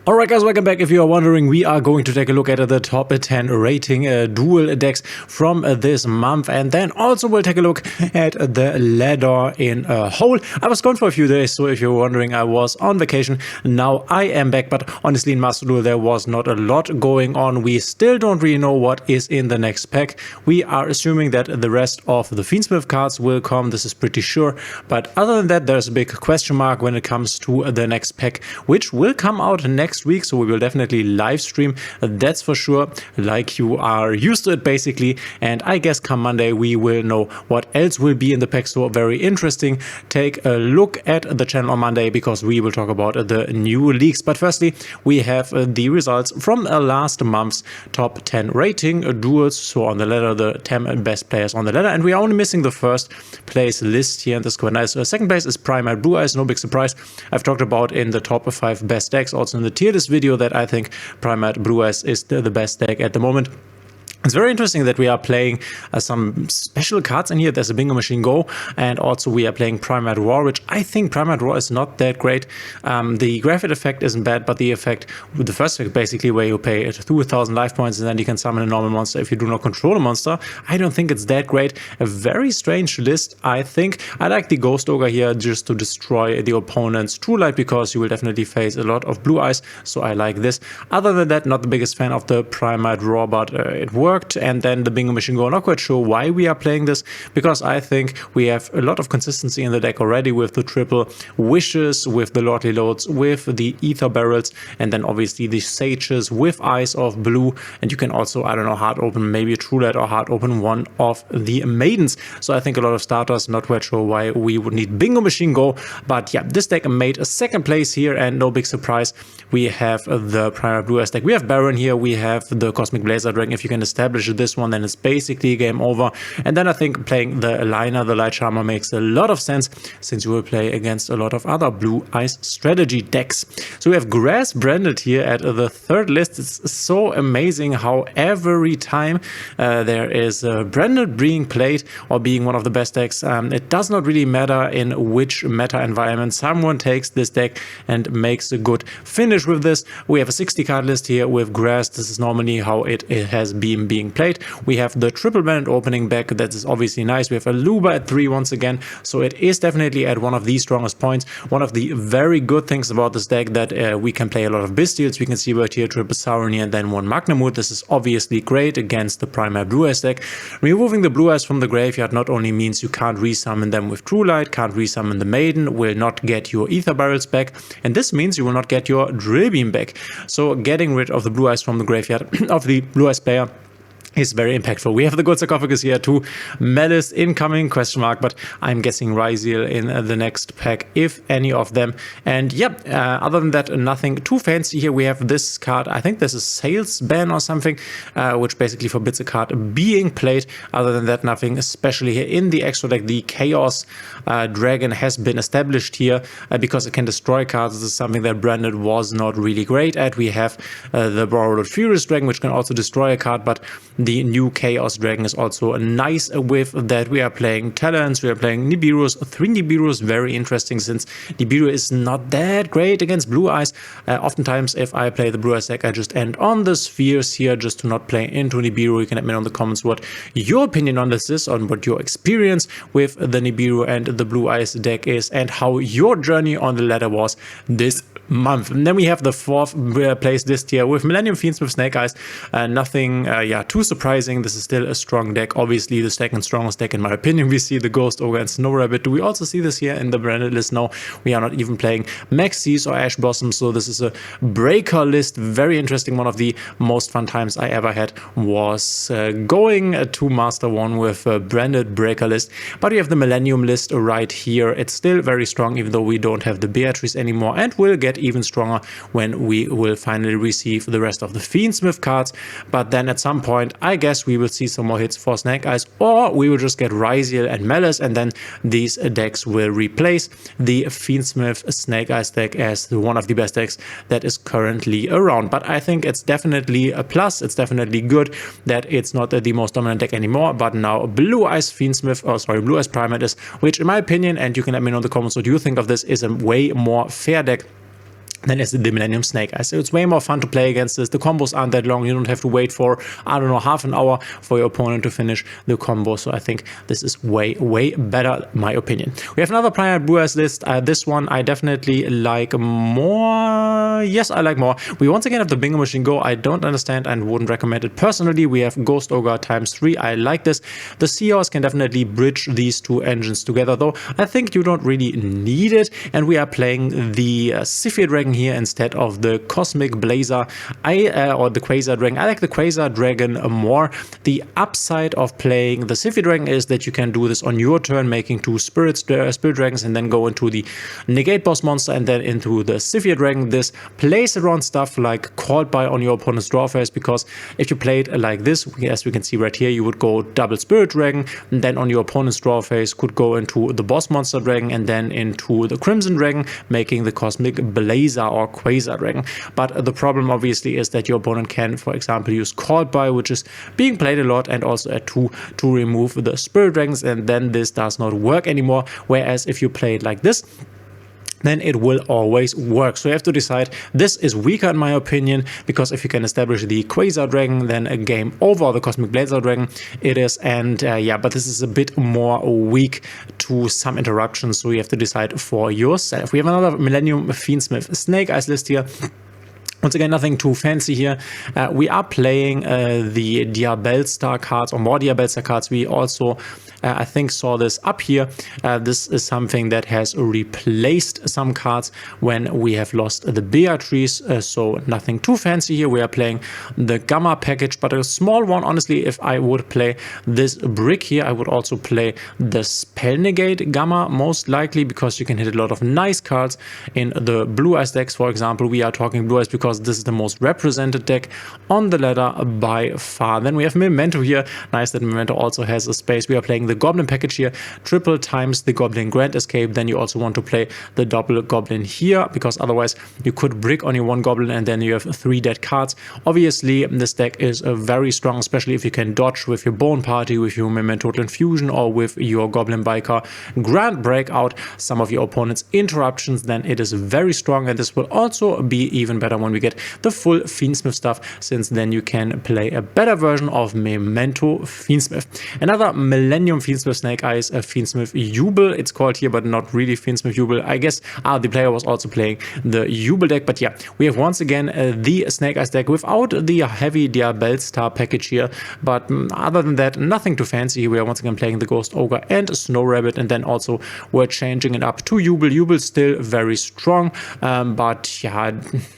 Alright guys, welcome back. If you are wondering, we are going to take a look at the top 10 rating duel decks from this month, and then also we'll take a look at the ladder in a whole. I was gone for a few days, so if you're wondering, I was on vacation. Now I am back, but honestly in Master Duel there was not a lot going on. We still don't really know what is in the next pack. We are assuming that the rest of the Fiendsmith cards will come, this is pretty sure, but other than that there's a big question mark when it comes to the next pack, which will come out next week, so we will definitely live stream, that's for sure, like you are used to it basically. And I guess come Monday we will know what else will be in the pack, so very interesting. Take a look at the channel on Monday because we will talk about the new leaks. But firstly we have the results from last month's top 10 rating duels, so on the ladder, the 10 best players on the ladder, and we are only missing the first place list here, and this is quite nice. Second place is Primate Blue Eyes, no big surprise. I've talked about in the top 5 best decks, also in the tier list video, that I think Primate Blue Eyes is the best deck at the moment. It's very interesting that we are playing some special cards in here. There's a Bingo Machine Go, and also we are playing Primate Roar, which I think Primate Roar is not that great. The graphic effect isn't bad, but the effect, the first effect basically, where you pay 2,000 life points and then you can summon a normal monster if you do not control a monster, I don't think it's that great. A very strange list, I think. I like the Ghost Ogre here just to destroy the opponent's True Light, because you will definitely face a lot of blue eyes, so I like this. Other than that, not the biggest fan of the Primate Roar, but it works. And then the Bingo Machine Go, not quite sure why we are playing this, because I think we have a lot of consistency in the deck already with the triple wishes, with the Lordly Loads, with the Ether Barrels, and then obviously the Sages with Eyes of Blue, and you can also, I don't know, hard open maybe a True Light or hard open one of the Maidens. So I think a lot of starters, not quite sure why we would need Bingo Machine Go, but yeah, this deck made a second place here, and no big surprise, we have the Primate Blue Eyes deck. We have Baron here, we have the Cosmic Blazer Dragon. If you can establish this one, then it's basically game over. And then I think playing the Liner, the Light Charmer, makes a lot of sense, since you will play against a lot of other blue eyes strategy decks. So we have Grass Branded here at the third list. It's so amazing how every time there is Branded being played or being one of the best decks, it does not really matter in which meta environment, someone takes this deck and makes a good finish with this. We have a 60 card list here with Grass. This is normally how it has been being played. We have the triple band opening back, that is obviously nice. We have a Luba at 3 once again, so it is definitely at one of the strongest points. One of the very good things about this deck, that we can play a lot of Bystials. We can see right here triple Saurony and then one Magnamut. This is obviously great against the Primate Blue Eyes deck. Removing the blue eyes from the graveyard not only means you can't resummon them with True Light, can't resummon the Maiden, will not get your Ether Barrels back, and this means you will not get your Drill Beam back. So getting rid of the blue eyes from the graveyard of the blue eyes player is very impactful. We have the Gold Sarcophagus here too. Malice incoming, question mark, but I'm guessing Ryziel in the next pack, if any of them. And yep, other than that, nothing too fancy here. We have this card, I think this is Sales Ban or something, which basically forbids a card being played. Other than that, nothing especially here. In the extra deck, the Chaos Dragon has been established here because it can destroy cards. This is something that Branded was not really great at. We have the Borrowed Furious Dragon, which can also destroy a card, but the new Chaos Dragon is also nice with that. We are playing Talons, we are playing Nibiru's, 3 Nibiru's, very interesting, since Nibiru is not that great against blue eyes. Oftentimes if I play the blue eyes deck, I just end on the spheres here just to not play into Nibiru. You can let me know in the comments what your opinion on this is, on what your experience with the Nibiru and the blue eyes deck is, and how your journey on the ladder was this month. And then we have the 4th place list here with Millennium Fiends with Snake Eyes. Nothing too surprising. This is still a strong deck, obviously the second strongest deck in my opinion. We see the Ghost Ogre and Snow Rabbit. Do we also see this here in the Branded list? No, we are not even playing Maxis or Ash Blossom, so this is a breaker list. Very interesting. One of the most fun times I ever had was going to Master 1 with a Branded breaker list. But we have the Millennium list right here. It's still very strong, even though we don't have the Beatrice anymore, and we'll get even stronger when we will finally receive the rest of the Fiendsmith cards. But then at some point I guess we will see some more hits for Snake Eyes, or we will just get Ryziel and Malice, and then these decks will replace the Fiendsmith Snake Eyes deck as one of the best decks that is currently around. But I think it's definitely a plus. It's definitely good that it's not the most dominant deck anymore, but now Blue Eyes Fiendsmith, oh sorry, Blue Eyes Primate is, which in my opinion, and you can let me know in the comments what you think of this, is a way more fair deck then it's the Millennium Snake Eyes. So it's way more fun to play against this. The combos aren't that long. You don't have to wait for, I don't know, half an hour for your opponent to finish the combo. So I think this is way, way better, my opinion. We have another player Blue Eyes list. This one I definitely like more. Yes, I like more. We once again have the Bingo Machine Go. I don't understand and wouldn't recommend it personally. We have Ghost Ogre ×3. I like this. The Seahorse can definitely bridge these two engines together, though I think you don't really need it. And we are playing the Zephyr Dragon here instead of the Cosmic Blazer or the Quasar Dragon. I like the Quasar Dragon more. The upside of playing the Zephyr Dragon is that you can do this on your turn, making two Spirit Dragons, and then go into the Negate Boss Monster and then into the Zephyr Dragon. This plays around stuff like Called By on your opponent's draw phase, because if you play it like this, as we can see right here, you would go double Spirit Dragon, and then on your opponent's draw phase could go into the Boss Monster Dragon and then into the Crimson Dragon, making the Cosmic Blazer or Quasar Dragon. But the problem obviously is that your opponent can, for example, use Called By, which is being played a lot, and also at 2 to remove the Spirit Dragons, and then this does not work anymore. Whereas if you play it like this, then it will always work. So you have to decide. This is weaker in my opinion, because if you can establish the Quasar Dragon, then a game over. The Cosmic Blazer Dragon it is, and yeah, but this is a bit more weak to some interruptions, so you have to decide for yourself. We have another Millennium Fiendsmith Snake Eyes list here. Once again, nothing too fancy here. We are playing the Diabellstar cards, or more Diabellstar cards. We also, I think, saw this up here. This is something that has replaced some cards when we have lost the Beatrice, so nothing too fancy here. We are playing the Gamma package, but a small one. Honestly, if I would play this brick here, I would also play the Spell Negate Gamma, most likely, because you can hit a lot of nice cards in the Blue Eyes decks. For example, we are talking Blue Eyes because this is the most represented deck on the ladder by far. Then we have Memento here. Nice that Memento also has a space. We are playing the Goblin package here, triple times the Goblin Grand Escape. Then you also want to play the double Goblin here, because otherwise you could brick on your one Goblin and then you have 3 dead cards. Obviously, this deck is very strong, especially if you can dodge with your Bone Party, with your Memento Infusion, or with your Goblin Biker Grand Breakout some of your opponent's interruptions. Then it is very strong, and this will also be even better when we get the full Fiendsmith stuff, since then you can play a better version of Memento Fiendsmith. Another Millennium Fiendsmith Snake Eyes, a Fiendsmith Yubel, it's called here, but not really Fiendsmith Yubel. I guess the player was also playing the Yubel deck, but yeah, we have once again the Snake Eyes deck without the heavy Diabellstar package here, but other than that, nothing too fancy. We are once again playing the Ghost Ogre and Snow Rabbit, and then also we're changing it up to Yubel. Yubel still very strong, but yeah,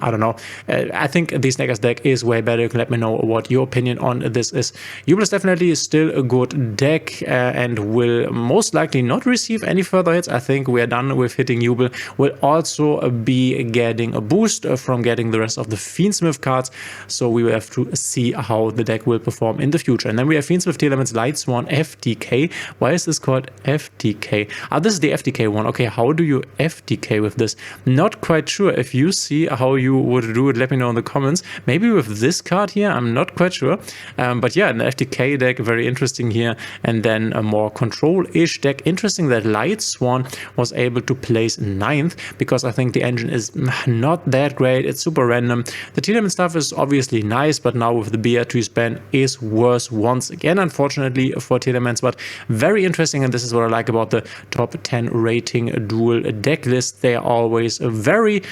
I don't know. I think the Snake Eyes deck is way better. You can let me know what your opinion on this is. Yubel is definitely still a good deck, and will most likely not receive any further hits. I think we are done with hitting Yubel. Will also be getting a boost from getting the rest of the Fiendsmith cards, so we will have to see how the deck will perform in the future. And then we have Fiendsmith Telements Light Swan FTK. Why is this called FTK? This is the FTK one. Okay, how do you FTK with this? Not quite sure. If you see how you would do it, let me know in the comments. Maybe with this card here, I'm not quite sure. But yeah, an FTK deck, very interesting here. And then a more control-ish deck. Interesting that Light Swan was able to place 9th, because I think the engine is not that great. It's super random. The Telement stuff is obviously nice, but now with the Beatrice ban is worse once again, unfortunately, for Telements. But very interesting, and this is what I like about the top 10 rating Duel deck list. They are always very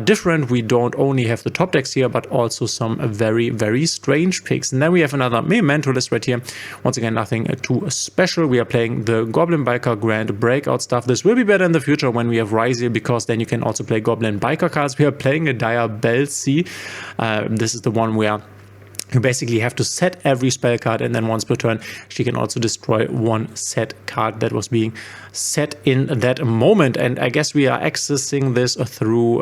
different. We don't only have the top decks here, but also some very, very strange picks. And then we have another Memento list right here. Once again, nothing too special. We are playing the Goblin Biker Grand Breakout stuff. This will be better in the future when we have Rise, because then you can also play Goblin Biker cards. We are playing a Diabellstar. This is the one where you basically have to set every spell card, and then once per turn she can also destroy one set card that was being set in that moment. And I guess we are accessing this through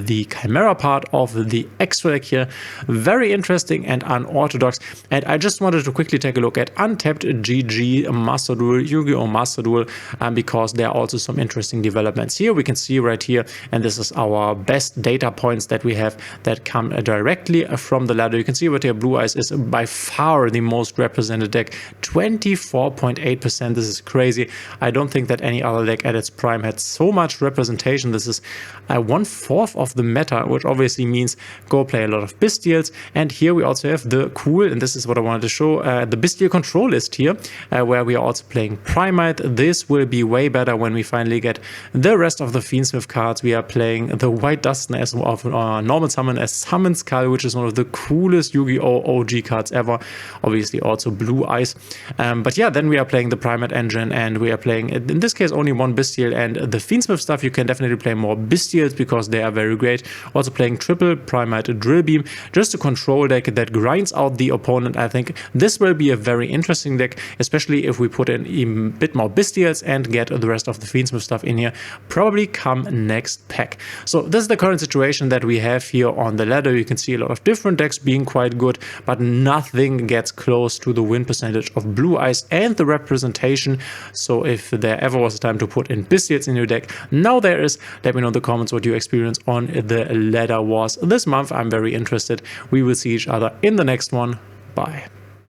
the Chimera part of the extra deck here. Very interesting and unorthodox. And I just wanted to quickly take a look at Untapped GG Master Duel, Yu-Gi-Oh! Master Duel, because there are also some interesting developments here. We can see right here, and this is our best data points that we have that come directly from the ladder. You can see right here, Blue Eyes is by far the most represented deck, 24.8%. This is crazy. I don't think that any other deck at its prime had so much representation. This is 1/4 of the meta, which obviously means go play a lot of Bestials. And here we also have the cool, and this is what I wanted to show, the Bestial control list here, where we are also playing Primite. This will be way better when we finally get the rest of the Fiendsmith cards. We are playing the White Dustin as of normal summon as Summon Skull, which is one of the coolest Yu-Gi-Oh! OG cards ever. Obviously also Blue Eyes. But yeah, then we are playing the Primate engine, and we are playing, in this case, only one Bestial. And the Fiendsmith stuff, you can definitely play more Bestials because they are very great. Also playing triple Primate Drill Beam, just a control deck that grinds out the opponent. I think this will be a very interesting deck, especially if we put in a bit more Bestials and get the rest of the Fiendsmith stuff in here, probably come next pack. So this is the current situation that we have here on the ladder. You can see a lot of different decks being quite good, but nothing gets close to the win percentage of Blue Eyes and the representation. So if there ever was a time to put in Bestials in your deck, now there is. Let me know in the comments what your experience on the ladder was this month. I'm very interested. We will see each other in the next one. Bye.